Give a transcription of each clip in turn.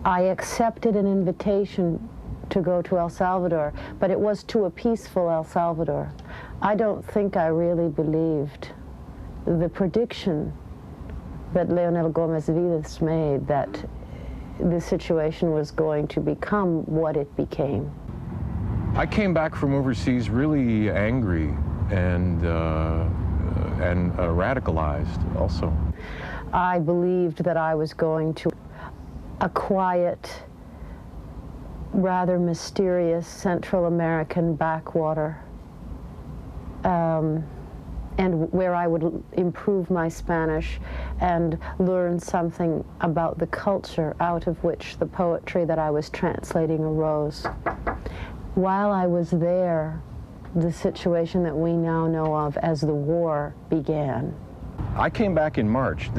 I accepted an invitation to go to El Salvador, but it was to a peaceful El Salvador. I don't think I really believed the prediction that Leonel Gomez Vives made that the situation was going to become what it became. I came back from overseas really angry and radicalized also. I believed that I was going to a quiet, rather mysterious Central American backwater, and where I would improve my Spanish and learn something about the culture out of which the poetry that I was translating arose. While I was there, the situation that we now know of as the war began. I came back in March,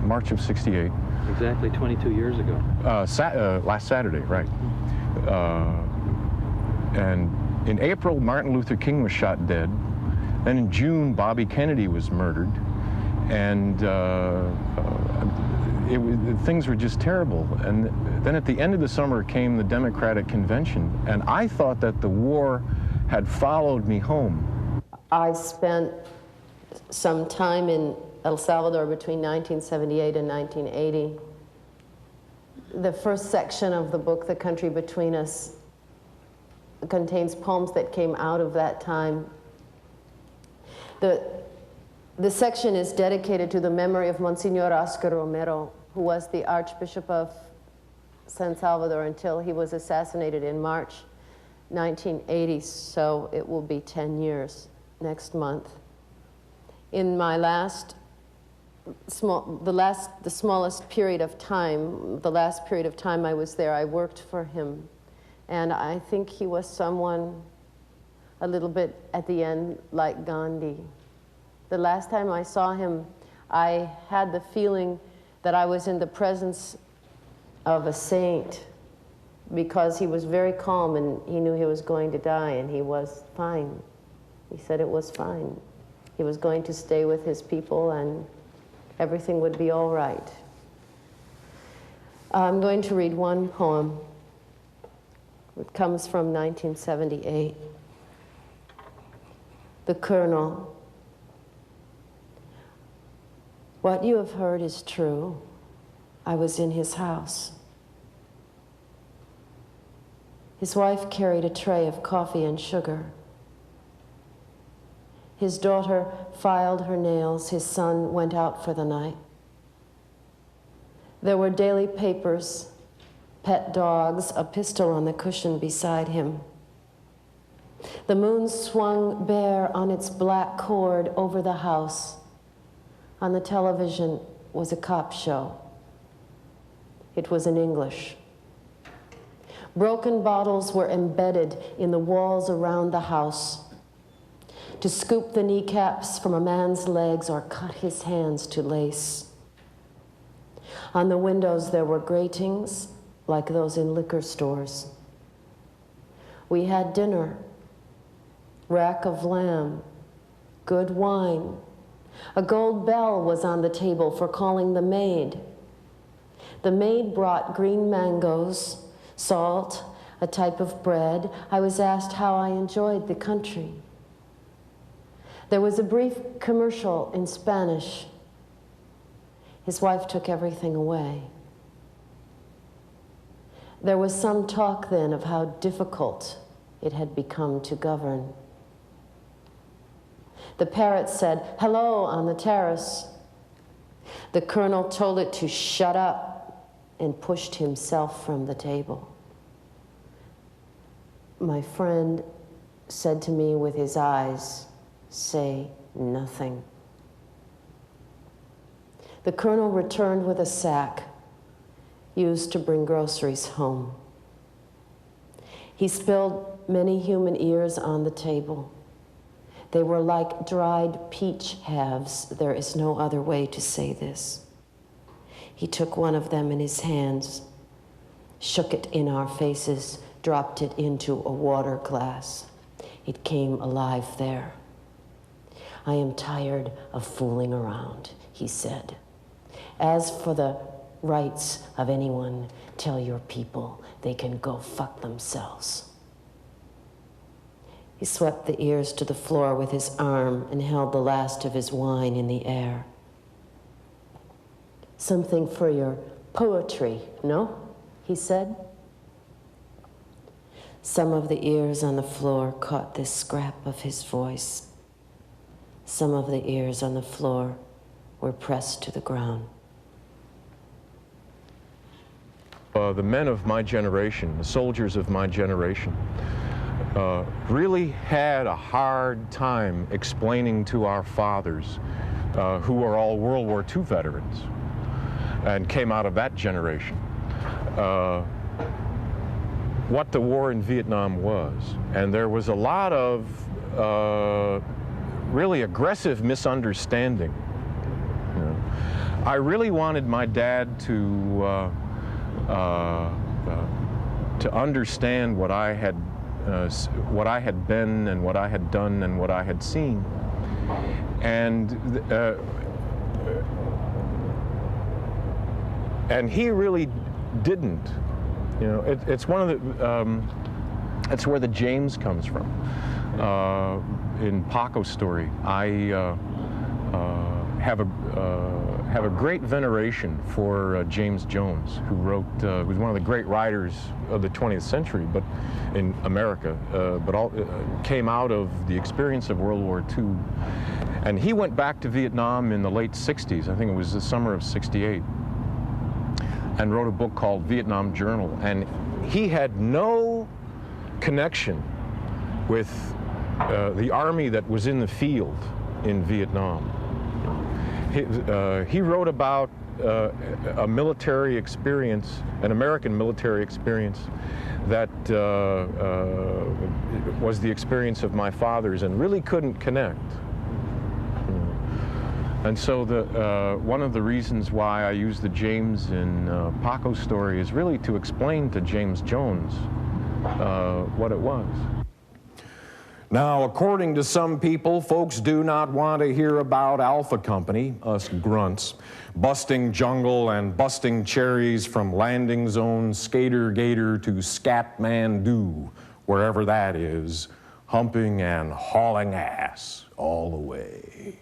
March of '68. Exactly 22 years ago. Last Saturday, right. And in April, Martin Luther King was shot dead. Then in June, Bobby Kennedy was murdered. And things were just terrible. And then at the end of the summer came the Democratic Convention. And I thought that the war had followed me home. I spent some time in El Salvador between 1978 and 1980. The first section of the book, The Country Between Us, contains poems that came out of that time. The section is dedicated to the memory of Monsignor Oscar Romero, who was the Archbishop of San Salvador until he was assassinated in March 1980, so it will be 10 years next month. In my the smallest period of time, the last period of time I was there, I worked for him. And I think he was someone a little bit at the end like Gandhi. The last time I saw him, I had the feeling that I was in the presence of a saint, because he was very calm and he knew he was going to die, and he was fine. He said it was fine. He was going to stay with his people and everything would be all right. I'm going to read one poem. It comes from 1978. The Colonel. What you have heard is true. I was in his house. His wife carried a tray of coffee and sugar. His daughter filed her nails. His son went out for the night. There were daily papers, pet dogs, a pistol on the cushion beside him. The moon swung bare on its black cord over the house. On the television was a cop show. It was in English. Broken bottles were embedded in the walls around the house. To scoop the kneecaps from a man's legs or cut his hands to lace. On the windows there were gratings like those in liquor stores. We had dinner, rack of lamb, good wine. A gold bell was on the table for calling the maid. The maid brought green mangoes, salt, a type of bread. I was asked how I enjoyed the country. There was a brief commercial in Spanish. His wife took everything away. There was some talk then of how difficult it had become to govern. The parrot said, "Hello," on the terrace. The colonel told it to shut up and pushed himself from the table. My friend said to me with his eyes, "Say nothing." The colonel returned with a sack used to bring groceries home. He spilled many human ears on the table. They were like dried peach halves. There is no other way to say this. He took one of them in his hands, shook it in our faces, dropped it into a water glass. It came alive there. I am tired of fooling around, he said. As for the rights of anyone, tell your people they can go fuck themselves. He swept the ears to the floor with his arm and held the last of his wine in the air. Something for your poetry, no? He said. Some of the ears on the floor caught this scrap of his voice. Some of the ears on the floor were pressed to the ground. The men of my generation, the soldiers of my generation, really had a hard time explaining to our fathers, who are all World War II veterans and came out of that generation, what the war in Vietnam was. And there was a lot of really aggressive misunderstanding. You know, I really wanted my dad to understand what I had been and what I had done and what I had seen. And he really didn't. You know, it's one of the, it's where the James comes from. In Paco's story, I have a great veneration for James Jones, who wrote, was one of the great writers of the 20th century, but in America, came out of the experience of World War II. And he went back to Vietnam in the late 60s, I think it was the summer of '68, and wrote a book called Vietnam Journal. And he had no connection with the army that was in the field in Vietnam. He wrote about a military experience, an American military experience, that was the experience of my fathers, and really couldn't connect. And so one of the reasons why I use the James in Paco's story is really to explain to James Jones what it was. Now, according to some people, folks do not want to hear about Alpha Company, us grunts, busting jungle and busting cherries from landing zone Skater Gator to Scatmandu, wherever that is, humping and hauling ass all the way.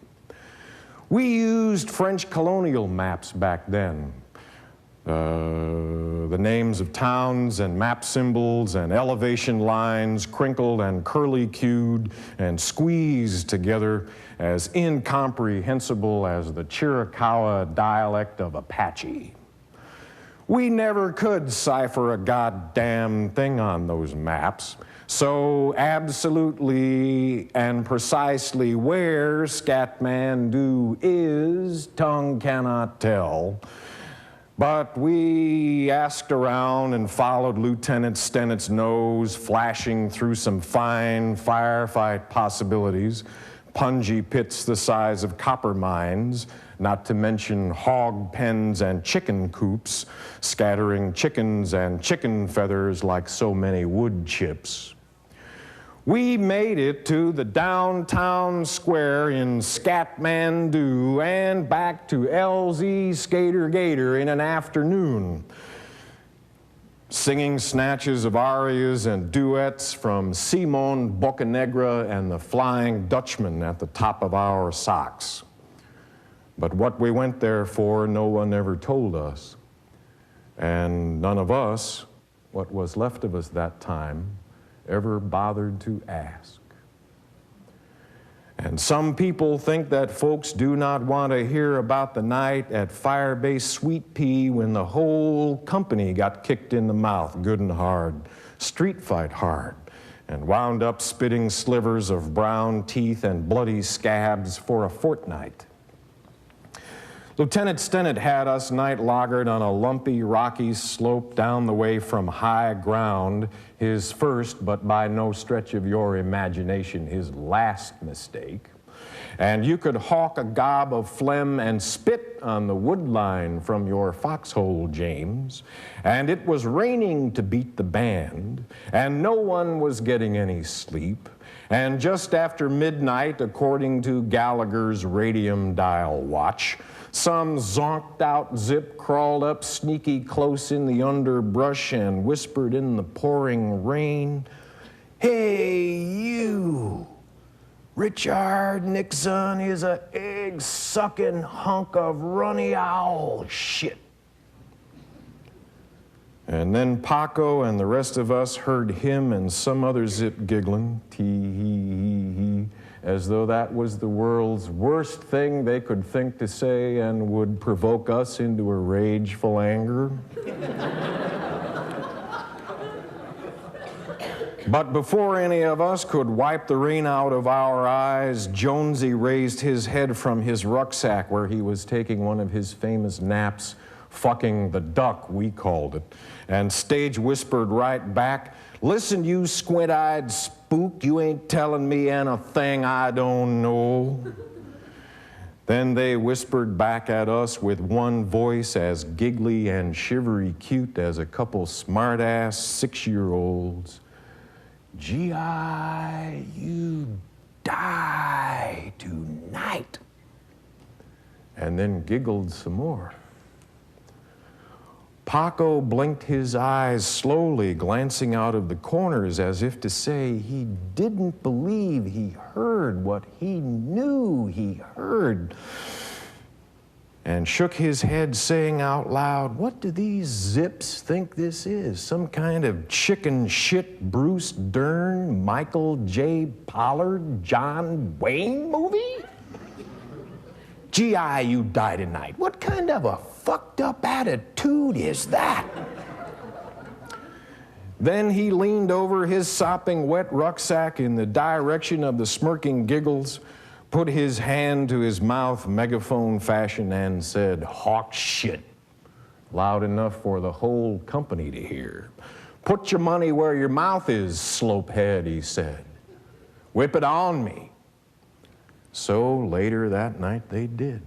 We used French colonial maps back then. The names of towns and map symbols and elevation lines crinkled and curly-cued and squeezed together as incomprehensible as the Chiricahua dialect of Apache. We never could cipher a goddamn thing on those maps, so absolutely and precisely where Scatmandu is, tongue cannot tell. But we asked around and followed Lieutenant Stennett's nose, flashing through some fine firefight possibilities, pungy pits the size of copper mines, not to mention hog pens and chicken coops, scattering chickens and chicken feathers like so many wood chips. We made it to the downtown square in Scatmandu and back to LZ Skater Gator in an afternoon, singing snatches of arias and duets from Simon Boccanegra and the Flying Dutchman at the top of our socks. But what we went there for, no one ever told us. And none of us, what was left of us that time, ever bothered to ask. And some people think that folks do not want to hear about the night at Firebase Sweet Pea when the whole company got kicked in the mouth good and hard, street fight hard, and wound up spitting slivers of brown teeth and bloody scabs for a fortnight. Lieutenant Stennett had us night-loggered on a lumpy, rocky slope down the way from high ground, his first, but by no stretch of your imagination, his last mistake. And you could hawk a gob of phlegm and spit on the woodline from your foxhole, James. And it was raining to beat the band, and no one was getting any sleep. And just after midnight, according to Gallagher's radium dial watch, some zonked-out zip crawled up sneaky close in the underbrush and whispered in the pouring rain, "Hey, you! Richard Nixon is a egg-sucking hunk of runny owl shit." And then Paco and the rest of us heard him and some other zip giggling, tee-hee-hee-hee, as though that was the world's worst thing they could think to say and would provoke us into a rageful anger. But before any of us could wipe the rain out of our eyes, Jonesy raised his head from his rucksack where he was taking one of his famous naps, fucking the duck, we called it, and stage whispered right back, "Listen, you squint-eyed spook, you ain't telling me anything I don't know." Then they whispered back at us with one voice as giggly and shivery cute as a couple smart-ass 6-year-olds. "G.I., you die tonight." And then giggled some more. Paco blinked his eyes slowly, glancing out of the corners as if to say he didn't believe he heard what he knew he heard, and shook his head, saying out loud, "What do these zips think this is? Some kind of chicken shit Bruce Dern, Michael J. Pollard, John Wayne movie? G.I., you die tonight. What kind of a fucked up attitude is that?" Then he leaned over his sopping wet rucksack in the direction of the smirking giggles, put his hand to his mouth megaphone fashion, and said, "Hawk shit," loud enough for the whole company to hear. "Put your money where your mouth is, slopehead," he said. "Whip it on me." So later that night they did.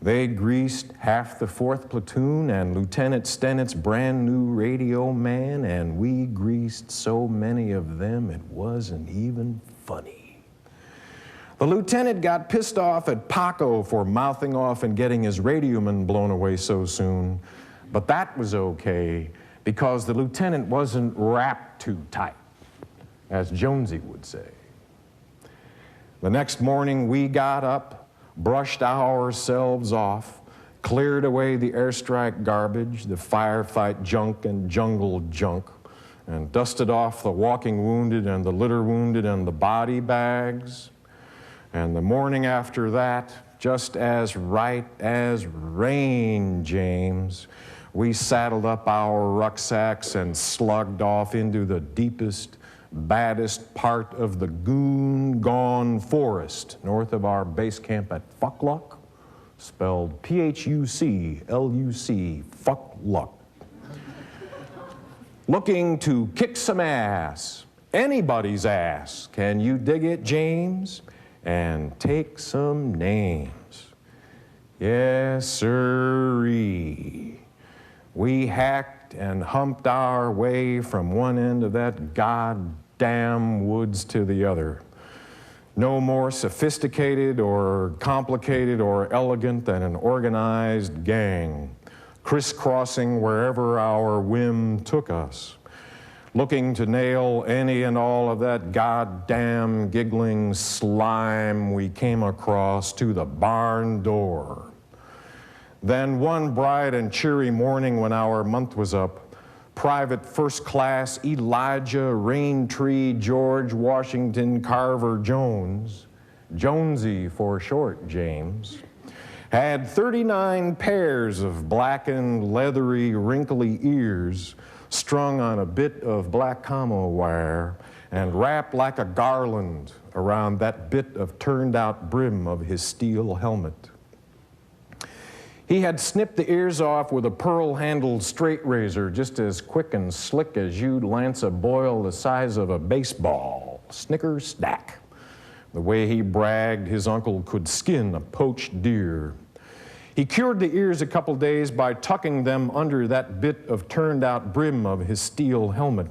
They greased half the 4th platoon and Lieutenant Stennett's brand new radio man, and we greased so many of them it wasn't even funny. The lieutenant got pissed off at Paco for mouthing off and getting his radioman blown away so soon, but that was okay because the lieutenant wasn't wrapped too tight, as Jonesy would say. The next morning we got up, brushed ourselves off, cleared away the airstrike garbage, the firefight junk and jungle junk, and dusted off the walking wounded and the litter wounded and the body bags. And the morning after that, just as right as rain, James, we saddled up our rucksacks and slugged off into the deepest, baddest part of the goon-gone forest north of our base camp at Fuckluck, spelled P-H-U-C-L-U-C, Fuckluck. Looking to kick some ass, anybody's ass, can you dig it, James? And take some names. Yes, sirree. We hacked and humped our way from one end of that goddamn woods to the other. No more sophisticated or complicated or elegant than an organized gang, crisscrossing wherever our whim took us, looking to nail any and all of that goddamn giggling slime we came across to the barn door. Then one bright and cheery morning when our month was up, Private First Class Elijah Raintree George Washington Carver Jones, Jonesy for short, James, had 39 pairs of blackened, leathery, wrinkly ears strung on a bit of black camo wire and wrapped like a garland around that bit of turned-out brim of his steel helmet. He had snipped the ears off with a pearl-handled straight razor, just as quick and slick as you'd lance a boil the size of a baseball. Snicker snack. The way he bragged his uncle could skin a poached deer. He cured the ears a couple days by tucking them under that bit of turned-out brim of his steel helmet,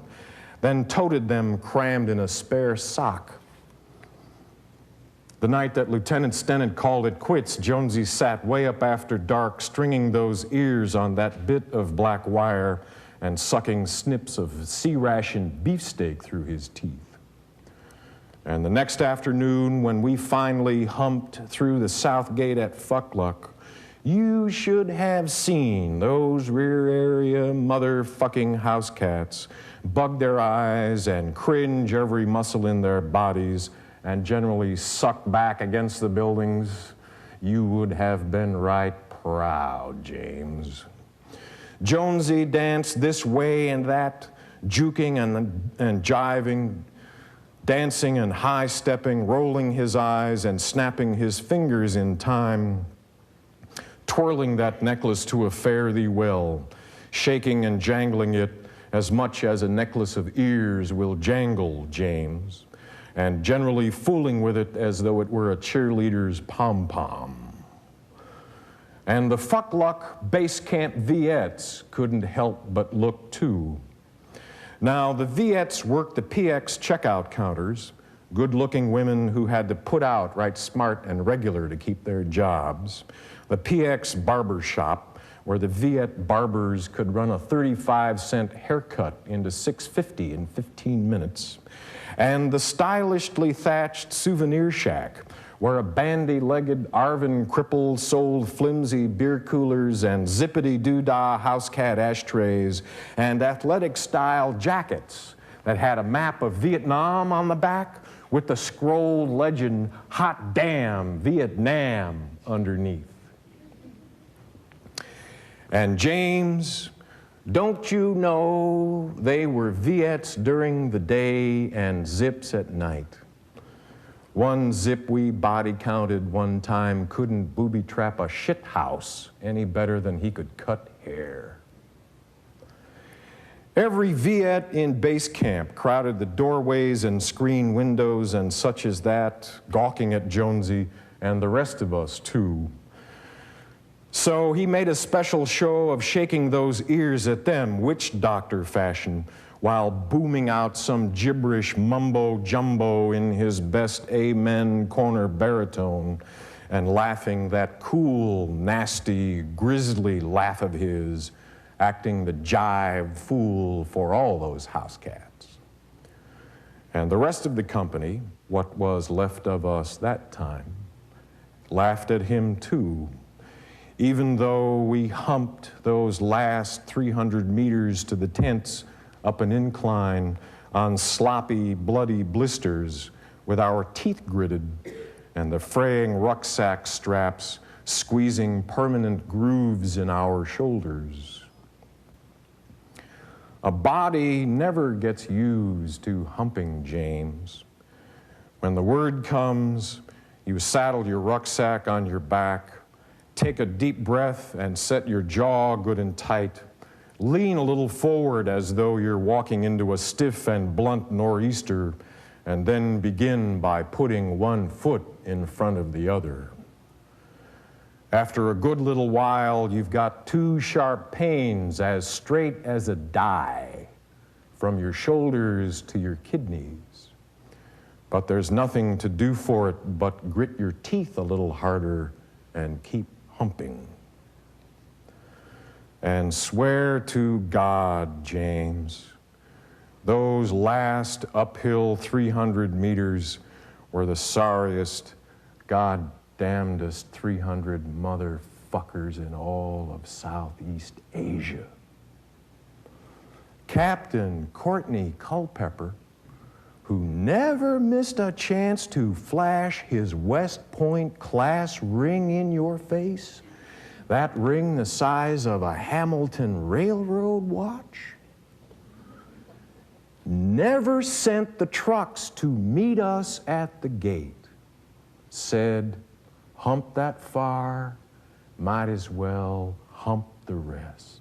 then toted them crammed in a spare sock. The night that Lieutenant Stennett called it quits, Jonesy sat way up after dark, stringing those ears on that bit of black wire and sucking snips of sea-ration beefsteak through his teeth. And the next afternoon, when we finally humped through the south gate at Fuckluck, you should have seen those rear area motherfucking house cats bug their eyes and cringe every muscle in their bodies and generally suck back against the buildings. You would have been right proud, James. Jonesy danced this way and that, juking and jiving, dancing and high-stepping, rolling his eyes and snapping his fingers in time, twirling that necklace to a fare thee well, shaking and jangling it as much as a necklace of ears will jangle, James, and generally fooling with it as though it were a cheerleader's pom-pom. And the Fuckluck base camp Viettes couldn't help but look too. Now, the Viettes worked the PX checkout counters, good-looking women who had to put out right smart and regular to keep their jobs. The PX barber shop, where the Viet barbers could run a 35-cent haircut into $6.50 in 15 minutes. And the stylishly thatched souvenir shack, where a bandy-legged Arvin cripple sold flimsy beer coolers and zippity-doo-dah housecat ashtrays and athletic-style jackets that had a map of Vietnam on the back with the scrolled legend, "Hot Damn Vietnam," underneath. And James, don't you know they were Viettes during the day and Zips at night? One Zip we body counted one time couldn't booby trap a shit house any better than he could cut hair. Every Viet in base camp crowded the doorways and screen windows and such as that, gawking at Jonesy and the rest of us too. So he made a special show of shaking those ears at them, witch doctor fashion, while booming out some gibberish mumbo-jumbo in his best amen corner baritone and laughing that cool, nasty, grisly laugh of his, acting the jive fool for all those house cats. And the rest of the company, what was left of us that time, laughed at him too, even though we humped those last 300 meters to the tents up an incline on sloppy, bloody blisters with our teeth gritted and the fraying rucksack straps squeezing permanent grooves in our shoulders. A body never gets used to humping, James. When the word comes, you saddle your rucksack on your back, take a deep breath and set your jaw good and tight. Lean a little forward as though you're walking into a stiff and blunt nor'easter, and then begin by putting one foot in front of the other. After a good little while, you've got two sharp pains as straight as a die from your shoulders to your kidneys. But there's nothing to do for it but grit your teeth a little harder and keep humping. And swear to God, James, those last uphill 300 meters were the sorriest, God-damnedest 300 motherfuckers in all of Southeast Asia. Captain Courtney Culpepper, who never missed a chance to flash his West Point class ring in your face, that ring the size of a Hamilton Railroad watch, never sent the trucks to meet us at the gate, said, hump that far, might as well hump the rest.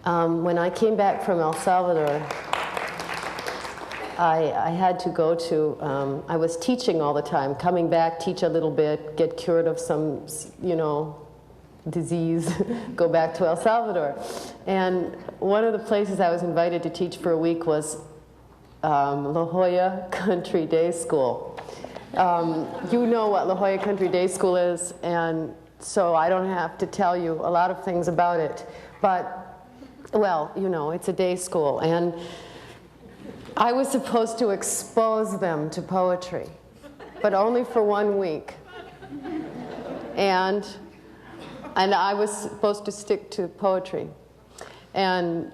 When I came back from El Salvador, I had to go to, I was teaching all the time, coming back, teach a little bit, get cured of some, you know, disease, go back to El Salvador. And one of the places I was invited to teach for a week was La Jolla Country Day School. You know what La Jolla Country Day School is, and so I don't have to tell you a lot of things about it. But, well, you know, it's a day school, and I was supposed to expose them to poetry, but only for 1 week. And I was supposed to stick to poetry. And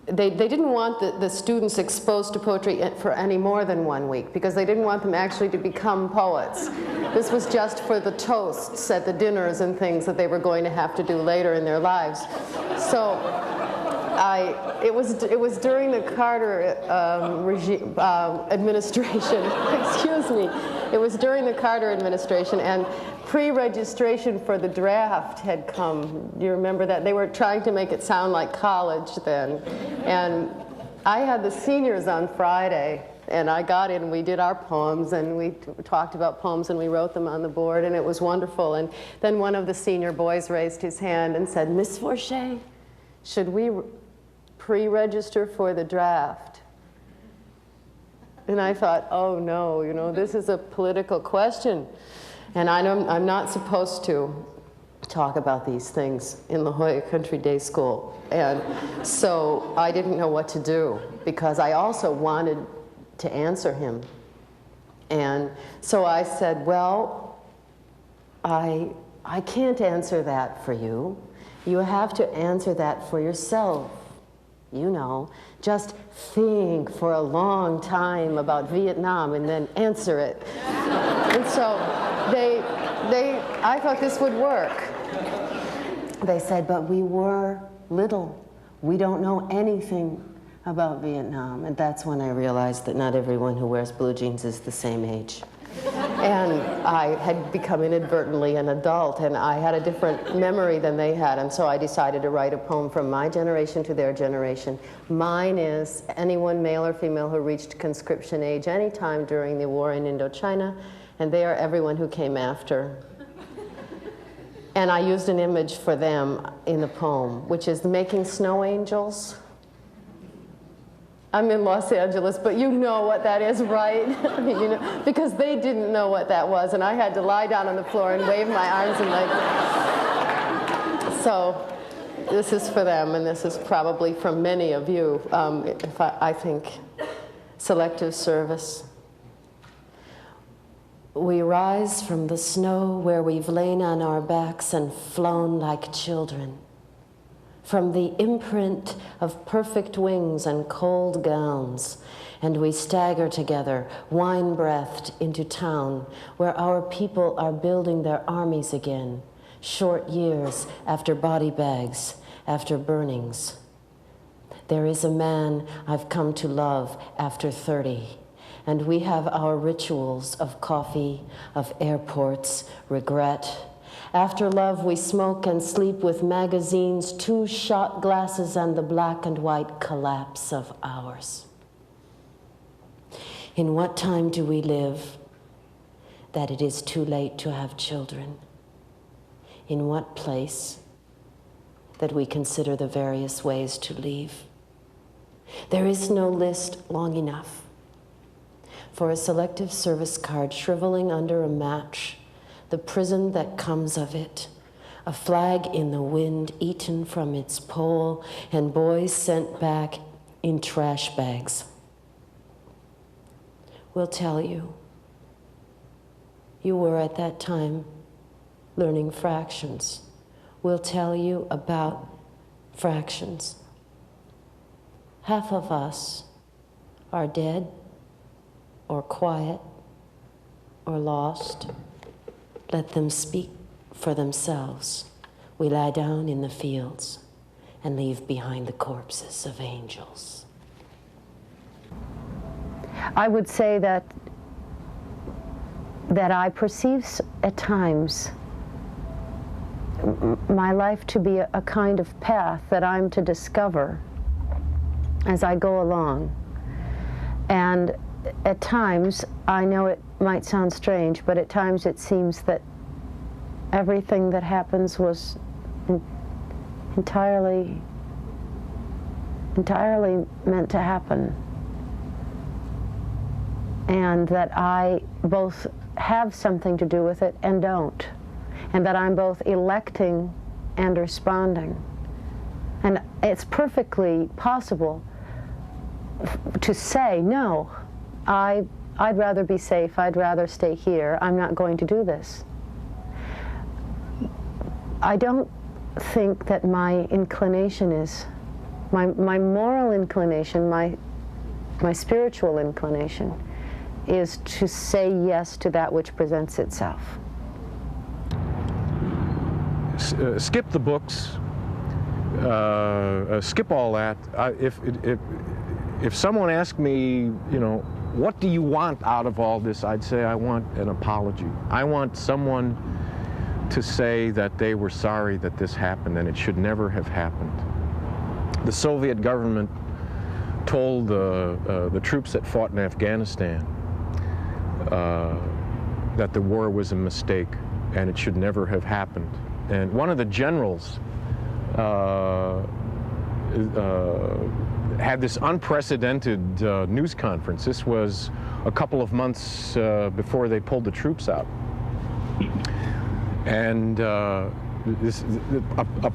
they didn't want the students exposed to poetry for any more than 1 week, because they didn't want them actually to become poets. This was just for the toasts at the dinners and things that they were going to have to do later in their lives. So it was during the Carter administration. Excuse me. It was during the Carter administration, and pre-registration for the draft had come. Do you remember that? They were trying to make it sound like college then. And I had the seniors on Friday, and I got in, and we did our poems, and we talked about poems, and we wrote them on the board, and it was wonderful. And then one of the senior boys raised his hand and said, "Miss Forche, should we pre-register for the draft?" And I thought, oh no, you know, this is a political question. And I'm not supposed to talk about these things in La Jolla Country Day School. And so I didn't know what to do, because I also wanted to answer him. And so I said, well, I can't answer that for you. You have to answer that for yourself. You know, just think for a long time about Vietnam and then answer it. And so I thought this would work. They said, but we were little. We don't know anything about Vietnam. And that's when I realized that not everyone who wears blue jeans is the same age. And I had become inadvertently an adult, and I had a different memory than they had, and so I decided to write a poem from my generation to their generation. Mine is anyone, male or female, who reached conscription age any time during the war in Indochina, and they are everyone who came after. And I used an image for them in the poem, which is making snow angels. I'm in Los Angeles, but you know what that is, right? You know, because they didn't know what that was, and I had to lie down on the floor and wave my arms and legs. So this is for them, and this is probably from many of you, I think. Selective Service. We rise from the snow where we've lain on our backs and flown like children. From the imprint of perfect wings and cold gowns, and we stagger together, wine-breathed, into town, where our people are building their armies again, short years after body bags, after burnings. There is a man I've come to love after 30, and we have our rituals of coffee, of airports, regret. After love, we smoke and sleep with magazines, 2 shot glasses, and the black and white collapse of ours. In what time do we live that it is too late to have children? In what place that we consider the various ways to leave? There is no list long enough for a selective service card shriveling under a match, the prison that comes of it, a flag in the wind eaten from its pole, and boys sent back in trash bags. We'll tell you. You were at that time learning fractions. We'll tell you about fractions. Half of us are dead, or quiet, or lost. Let them speak for themselves. We lie down in the fields and leave behind the corpses of angels. I would say that I perceive at times my life to be a kind of path that I'm to discover as I go along. And at times, I know it might sound strange, but at times it seems that everything that happens was entirely meant to happen. And that I both have something to do with it and don't. And that I'm both electing and responding. And it's perfectly possible to say, no, I'd rather be safe, I'd rather stay here, I'm not going to do this. I don't think that my inclination is, my moral inclination, my spiritual inclination is to say yes to that which presents itself. Skip the books, skip all that. If someone asked me, you know, what do you want out of all this, I'd say I want an apology. I want someone to say that they were sorry that this happened and it should never have happened. The Soviet government told the troops that fought in Afghanistan that the war was a mistake and it should never have happened. And one of the generals had this unprecedented news conference. This was a couple of months before they pulled the troops out. And a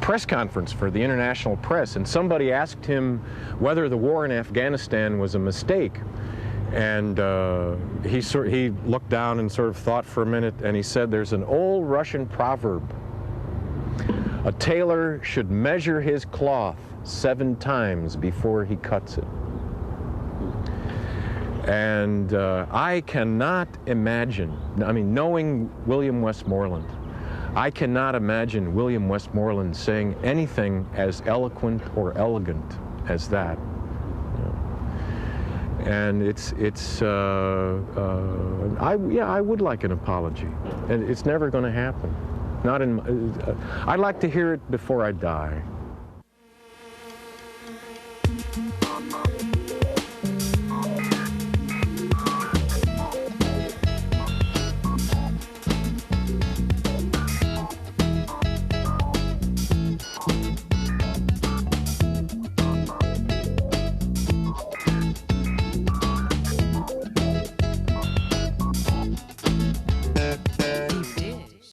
press conference for the international press, and somebody asked him whether the war in Afghanistan was a mistake. And he looked down and sort of thought for a minute, and he said, there's an old Russian proverb: a tailor should measure his cloth 7 times before he cuts it. And I cannot imagine, I mean, knowing William Westmoreland, I cannot imagine William Westmoreland saying anything as eloquent or elegant as that. And I would like an apology, and it's never going to happen. Not in. I'd like to hear it before I die.